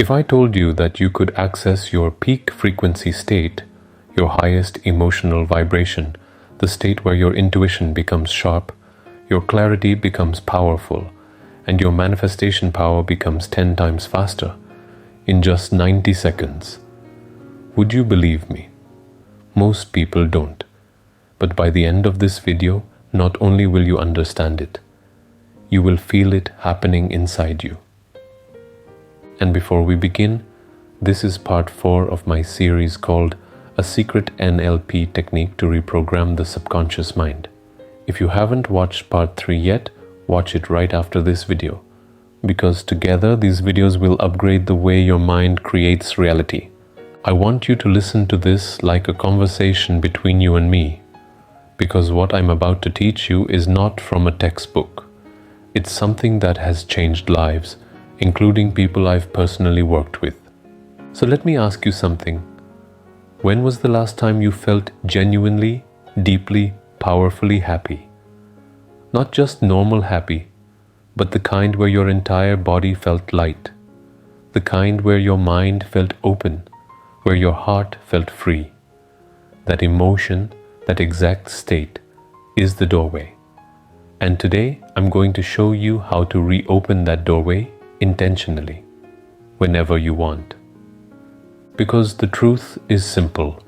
If I told you that you could access your peak frequency state, your highest emotional vibration, the state where your intuition becomes sharp, your clarity becomes powerful, and your manifestation power becomes 10 times faster in just 90 seconds, would you believe me? Most people don't. But by the end of this video, not only will you understand it, you will feel it happening inside you. And before we begin, this is part 4 of my series called A Secret NLP Technique to Reprogram the Subconscious Mind. If you haven't watched part 3 yet, watch it right after this video, because together these videos will upgrade the way your mind creates reality. I want you to listen to this like a conversation between you and me, because what I'm about to teach you is not from a textbook. It's something that has changed lives, including people I've personally worked with. So let me ask you something. When was the last time you felt genuinely, deeply, powerfully happy? Not just normal happy, but the kind where your entire body felt light, the kind where your mind felt open, where your heart felt free. That emotion, that exact state, is the doorway. And today, I'm going to show you how to reopen that doorway intentionally, whenever you want. Because the truth is simple.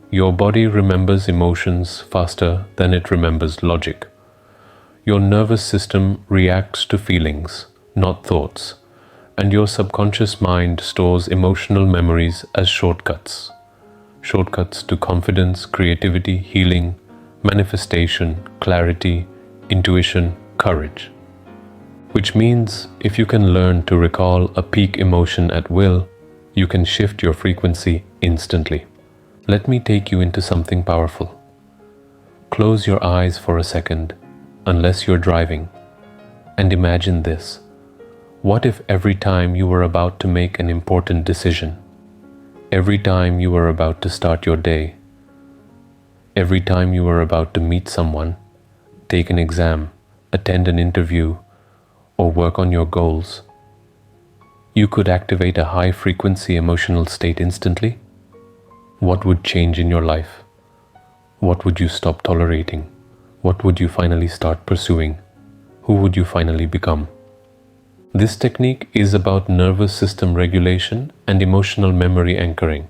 Your body remembers emotions faster than it remembers logic. Your nervous system reacts to feelings, not thoughts, and your subconscious mind stores emotional memories as shortcuts. Shortcuts to confidence, creativity, healing, manifestation, clarity, intuition, courage. Which means if you can learn to recall a peak emotion at will, you can shift your frequency instantly. Let me take you into something powerful. Close your eyes for a second, unless you're driving, and imagine this. What if every time you were about to make an important decision, every time you were about to start your day, every time you were about to meet someone, take an exam, attend an interview, or work on your goals, you could activate a high-frequency emotional state instantly? What would change in your life? What would you stop tolerating? What would you finally start pursuing? Who would you finally become? This technique is about nervous system regulation and emotional memory anchoring.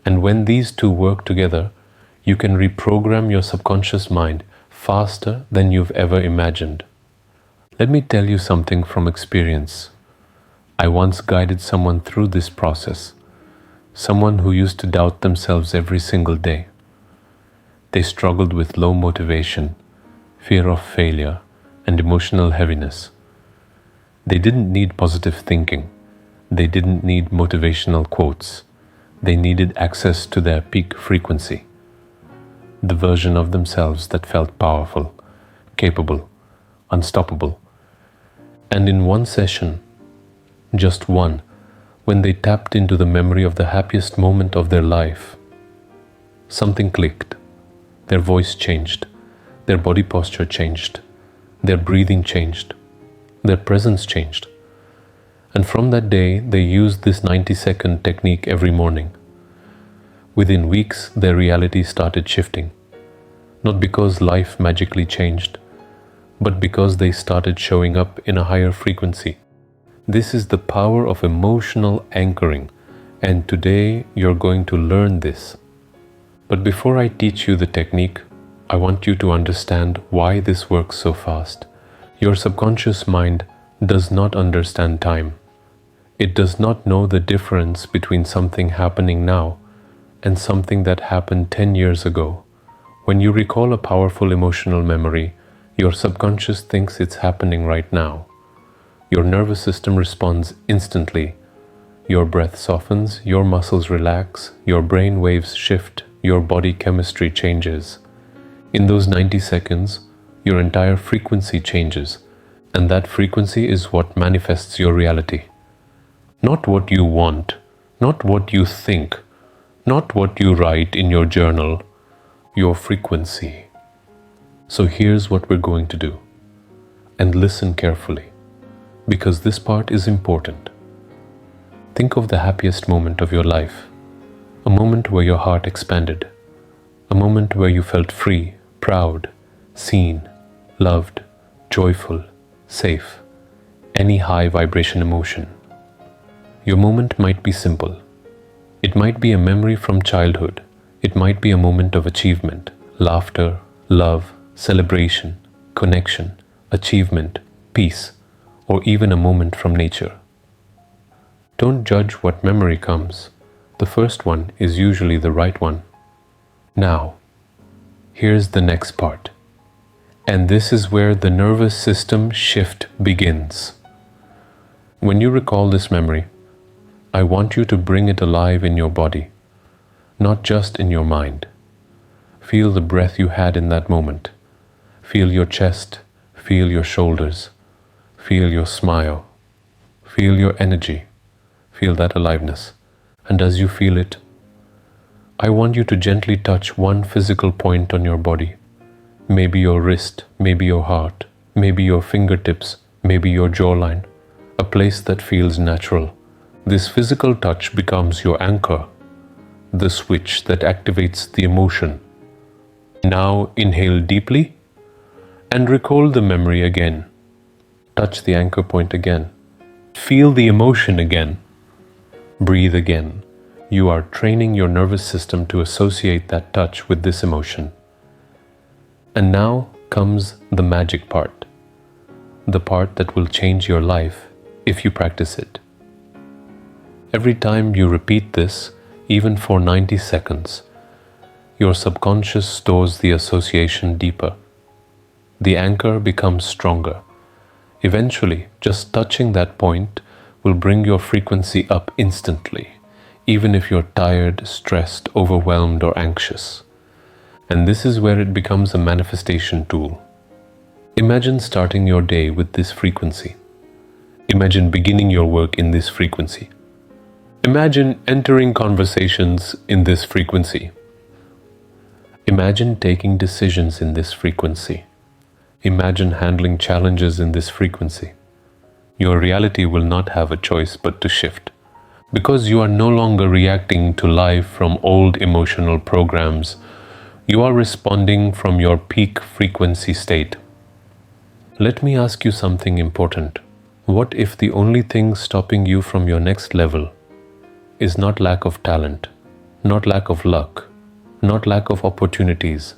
And when these two work together, you can reprogram your subconscious mind faster than you've ever imagined. Let me tell you something from experience. I once guided someone through this process, someone who used to doubt themselves every single day. They struggled with low motivation, fear of failure, and emotional heaviness. They didn't need positive thinking. They didn't need motivational quotes. They needed access to their peak frequency, the version of themselves that felt powerful, capable, unstoppable. And in one session, just one, when they tapped into the memory of the happiest moment of their life, something clicked. Their voice changed, their body posture changed, their breathing changed, their presence changed. And from that day, they used this 90-second technique every morning. Within weeks, their reality started shifting. Not because life magically changed, but because they started showing up in a higher frequency. This is the power of emotional anchoring, and today you're going to learn this. But before I teach you the technique, I want you to understand why this works so fast. Your subconscious mind does not understand time. It does not know the difference between something happening now and something that happened 10 years ago. When you recall a powerful emotional memory, your subconscious thinks it's happening right now. Your nervous system responds instantly. Your breath softens, your muscles relax, your brain waves shift, your body chemistry changes. In those 90 seconds, your entire frequency changes, and that frequency is what manifests your reality. Not what you want, not what you think, not what you write in your journal, your frequency. So here's what we're going to do. And listen carefully, because this part is important. Think of the happiest moment of your life, a moment where your heart expanded, a moment where you felt free, proud, seen, loved, joyful, safe, any high vibration emotion. Your moment might be simple. It might be a memory from childhood. It might be a moment of achievement, laughter, love, celebration, connection, achievement, peace, or even a moment from nature. Don't judge what memory comes. The first one is usually the right one. Now, here's the next part. And this is where the nervous system shift begins. When you recall this memory, I want you to bring it alive in your body, not just in your mind. Feel the breath you had in that moment. Feel your chest, feel your shoulders, feel your smile, feel your energy, feel that aliveness. And as you feel it, I want you to gently touch one physical point on your body. Maybe your wrist, maybe your heart, maybe your fingertips, maybe your jawline, a place that feels natural. This physical touch becomes your anchor, the switch that activates the emotion. Now inhale deeply and recall the memory again. Touch the anchor point again. Feel the emotion again. Breathe again. You are training your nervous system to associate that touch with this emotion. And now comes the magic part, the part that will change your life if you practice it. Every time you repeat this, even for 90 seconds, your subconscious stores the association deeper. The anchor becomes stronger. Eventually, just touching that point will bring your frequency up instantly, even if you're tired, stressed, overwhelmed, or anxious. And this is where it becomes a manifestation tool. Imagine starting your day with this frequency. Imagine beginning your work in this frequency. Imagine entering conversations in this frequency. Imagine taking decisions in this frequency. Imagine handling challenges in this frequency. Your reality will not have a choice but to shift, because you are no longer reacting to life from old emotional programs. You are responding from your peak frequency state. Let me ask you something important. What if the only thing stopping you from your next level is not lack of talent, not lack of luck, not lack of opportunities,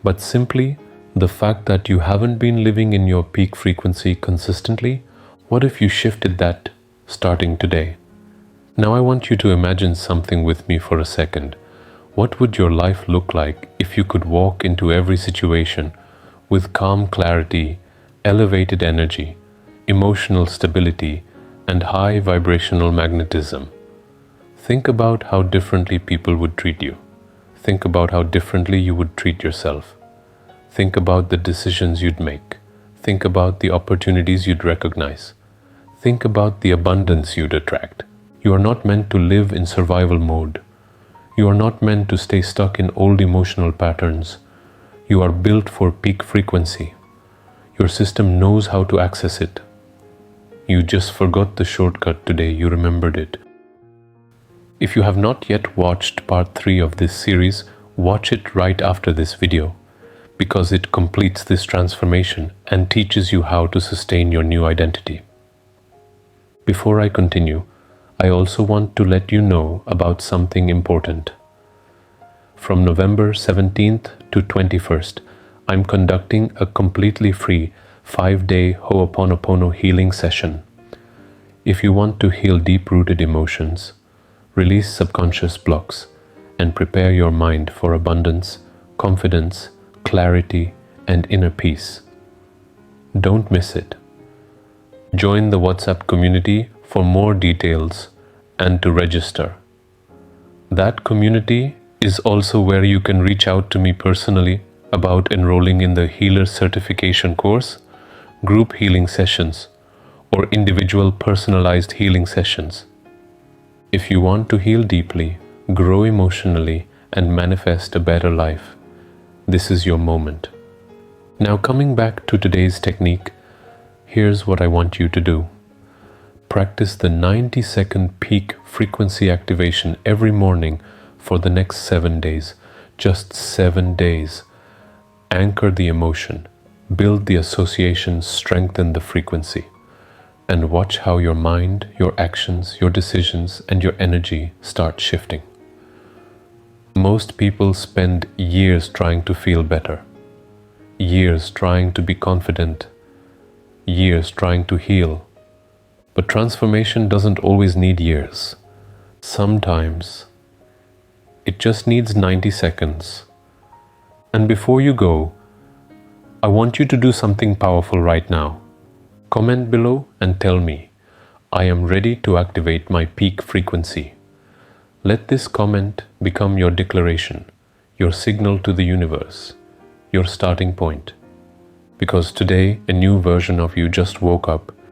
but simply the fact that you haven't been living in your peak frequency consistently? What if you shifted that starting today? Now I want you to imagine something with me for a second. What would your life look like if you could walk into every situation with calm clarity, elevated energy, emotional stability, and high vibrational magnetism? Think about how differently people would treat you. Think about how differently you would treat yourself. Think about the decisions you'd make. Think about the opportunities you'd recognize. Think about the abundance you'd attract. You are not meant to live in survival mode. You are not meant to stay stuck in old emotional patterns. You are built for peak frequency. Your system knows how to access it. You just forgot the shortcut today, you remembered it. If you have not yet watched part 3 of this series, watch it right after this video, because it completes this transformation and teaches you how to sustain your new identity. Before I continue, I also want to let you know about something important. From November 17th to 21st, I'm conducting a completely free 5-day Ho'oponopono healing session. If you want to heal deep-rooted emotions, release subconscious blocks, and prepare your mind for abundance, confidence, clarity, and inner peace, don't miss it. Join the WhatsApp community for more details and to register. That community is also where you can reach out to me personally about enrolling in the Healer Certification course, group healing sessions, or individual personalized healing sessions. If you want to heal deeply, grow emotionally, and manifest a better life, this is your moment. Now, coming back to today's technique, here's what I want you to do. practice the 90-second peak frequency activation every morning for the next 7 days. Just 7 days. Anchor the emotion, build the association, strengthen the frequency, and watch how your mind, your actions, your decisions, and your energy start shifting. Most people spend years trying to feel better, years trying to be confident, years trying to heal. But transformation doesn't always need years. Sometimes it just needs 90 seconds. And before you go, I want you to do something powerful right now. Comment below and tell me, I am ready to activate my peak frequency. Let this comment become your declaration, your signal to the universe, your starting point. Because today, a new version of you just woke up